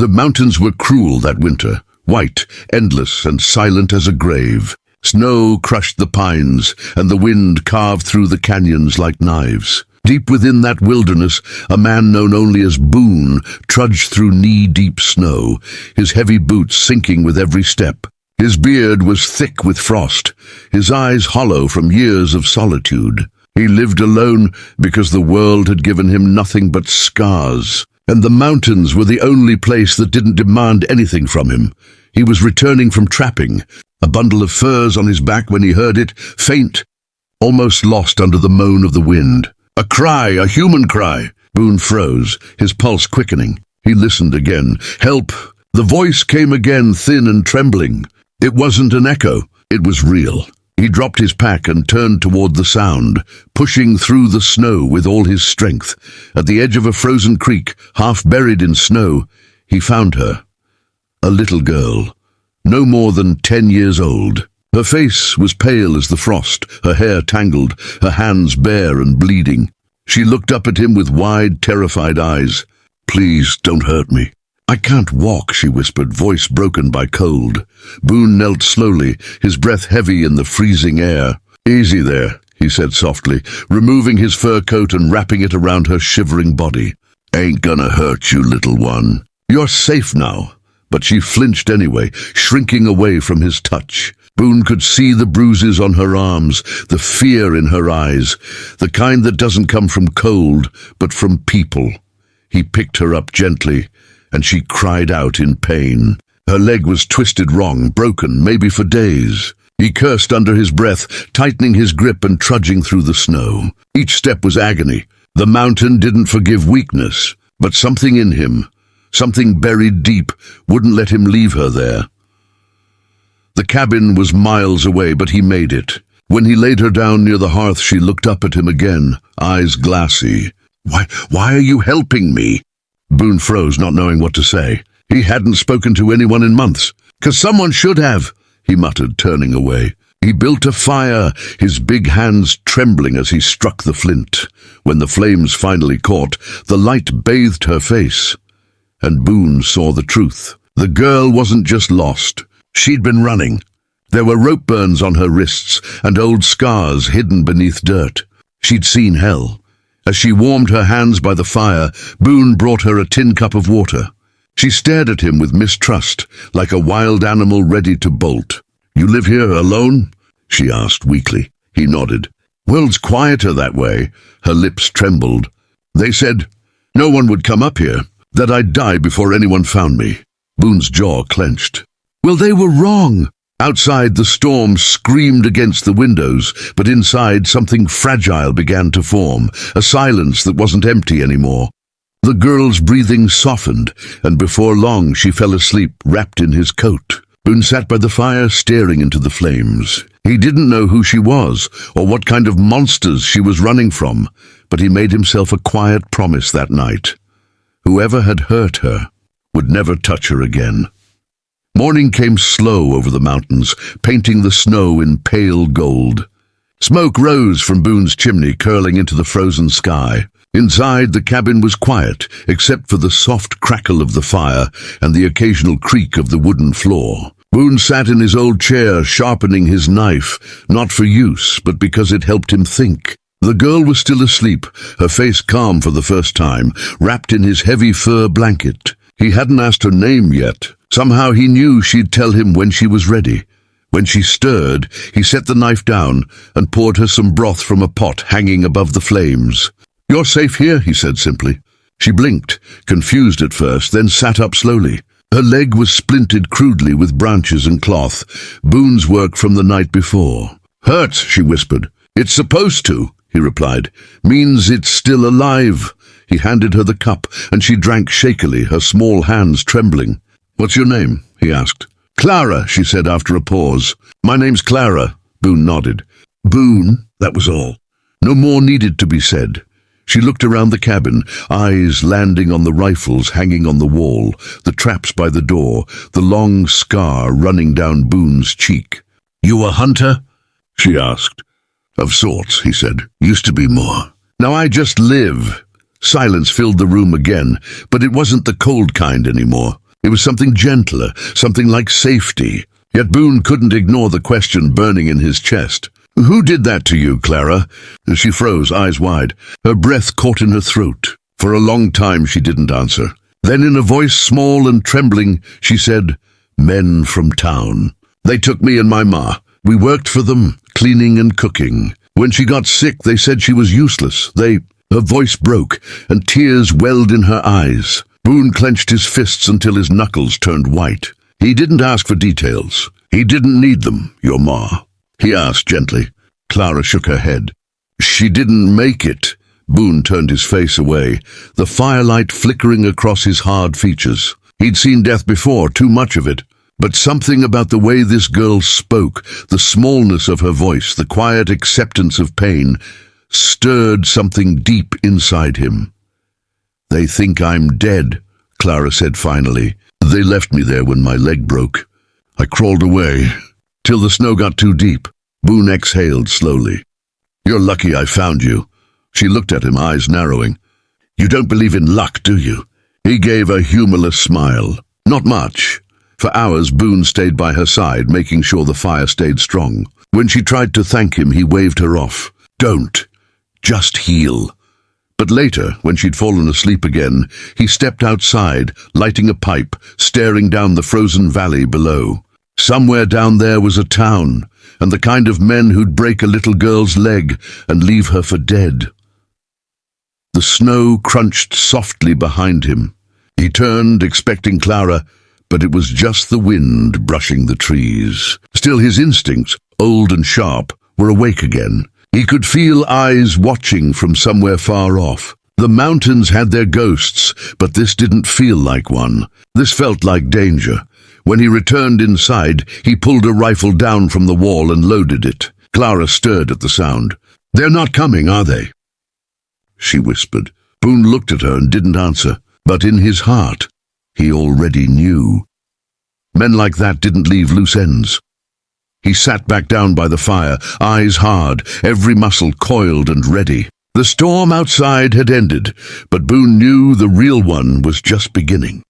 The mountains were cruel that winter, white, endless, and silent as a grave. Snow crushed the pines, and the wind carved through the canyons like knives. Deep within that wilderness, a man known only as Boone trudged through knee-deep snow, his heavy boots sinking with every step. His beard was thick with frost, his eyes hollow from years of solitude. He lived alone because the world had given him nothing but scars, and the mountains were the only place that didn't demand anything from him. He was returning from trapping, a bundle of furs on his back when he heard it, faint, almost lost under the moan of the wind. A cry, a human cry. Boone froze, his pulse quickening. He listened again. Help! The voice came again, thin and trembling. It wasn't an echo, it was real. He dropped his pack and turned toward the sound, pushing through the snow with all his strength. At the edge of a frozen creek, half buried in snow, he found her. A little girl, no more than 10 years old. Her face was pale as the frost, her hair tangled, her hands bare and bleeding. She looked up at him with wide, terrified eyes. "Please, don't hurt me." "I can't walk," she whispered, voice broken by cold. Boone knelt slowly, his breath heavy in the freezing air. "Easy there," he said softly, removing his fur coat and wrapping it around her shivering body. "Ain't gonna hurt you, little one. You're safe now." But she flinched anyway, shrinking away from his touch. Boone could see the bruises on her arms, the fear in her eyes, the kind that doesn't come from cold, but from people. He picked her up gently, and she cried out in pain. Her leg was twisted wrong, broken, maybe for days. He cursed under his breath, tightening his grip and trudging through the snow. Each step was agony. The mountain didn't forgive weakness, but something in him, something buried deep, wouldn't let him leave her there. The cabin was miles away, but he made it. When he laid her down near the hearth, she looked up at him again, eyes glassy. Why are you helping me?" Boone froze, not knowing what to say. He hadn't spoken to anyone in months. "'Cause someone should have," he muttered, turning away. He built a fire, his big hands trembling as he struck the flint. When the flames finally caught, the light bathed her face. And Boone saw the truth. The girl wasn't just lost. She'd been running. There were rope burns on her wrists and old scars hidden beneath dirt. She'd seen hell. As she warmed her hands by the fire, Boone brought her a tin cup of water. She stared at him with mistrust, like a wild animal ready to bolt. "You live here alone?" she asked weakly. He nodded. "World's quieter that way." Her lips trembled. "They said no one would come up here, that I'd die before anyone found me." Boone's jaw clenched. "Well, they were wrong." Outside, the storm screamed against the windows, but inside something fragile began to form, a silence that wasn't empty anymore. The girl's breathing softened, and before long she fell asleep, wrapped in his coat. Boone sat by the fire, staring into the flames. He didn't know who she was, or what kind of monsters she was running from, but he made himself a quiet promise that night. Whoever had hurt her would never touch her again. Morning came slow over the mountains, painting the snow in pale gold. Smoke rose from Boone's chimney, curling into the frozen sky. Inside, the cabin was quiet, except for the soft crackle of the fire and the occasional creak of the wooden floor. Boone sat in his old chair, sharpening his knife, not for use, but because it helped him think. The girl was still asleep, her face calm for the first time, wrapped in his heavy fur blanket. He hadn't asked her name yet. Somehow he knew she'd tell him when she was ready. When she stirred, he set the knife down and poured her some broth from a pot hanging above the flames. "You're safe here," he said simply. She blinked, confused at first, then sat up slowly. Her leg was splinted crudely with branches and cloth, Boone's work from the night before. "Hurts," she whispered. "It's supposed to," he replied. "Means it's still alive." He handed her the cup, and she drank shakily, her small hands trembling. "What's your name?" he asked. "Clara," she said after a pause. "My name's Clara." Boone nodded. "Boone," that was all. No more needed to be said. She looked around the cabin, eyes landing on the rifles hanging on the wall, the traps by the door, the long scar running down Boone's cheek. "You a hunter?" she asked. "Of sorts," he said. "Used to be more. Now I just live." Silence filled the room again, but it wasn't the cold kind anymore. It was something gentler, something like safety. Yet Boone couldn't ignore the question burning in his chest. "Who did that to you, Clara?" She froze, eyes wide. Her breath caught in her throat. For a long time she didn't answer. Then in a voice small and trembling, she said, "Men from town. They took me and my ma. We worked for them, cleaning and cooking. When she got sick, they said she was useless. Her voice broke, and tears welled in her eyes. Boone clenched his fists until his knuckles turned white. He didn't ask for details. He didn't need them, your ma. He asked gently. Clara shook her head. "She didn't make it." Boone turned his face away, the firelight flickering across his hard features. He'd seen death before, too much of it. But something about the way this girl spoke, the smallness of her voice, the quiet acceptance of pain, stirred something deep inside him. "They think I'm dead," Clara said finally. "They left me there when my leg broke. I crawled away, till the snow got too deep." Boone exhaled slowly. "You're lucky I found you." She looked at him, eyes narrowing. "You don't believe in luck, do you?" He gave a humorless smile. "Not much." For hours Boone stayed by her side, making sure the fire stayed strong. When she tried to thank him, he waved her off. "Don't. Just heal." But later, when she'd fallen asleep again, he stepped outside, lighting a pipe, staring down the frozen valley below. Somewhere down there was a town, and the kind of men who'd break a little girl's leg and leave her for dead. The snow crunched softly behind him. He turned, expecting Clara, but it was just the wind brushing the trees. Still, his instincts, old and sharp, were awake again. He could feel eyes watching from somewhere far off. The mountains had their ghosts, but this didn't feel like one. This felt like danger. When he returned inside, he pulled a rifle down from the wall and loaded it. Clara stirred at the sound. "They're not coming, are they?" she whispered. Boone looked at her and didn't answer, but in his heart, he already knew. Men like that didn't leave loose ends. He sat back down by the fire, eyes hard, every muscle coiled and ready. The storm outside had ended, but Boone knew the real one was just beginning.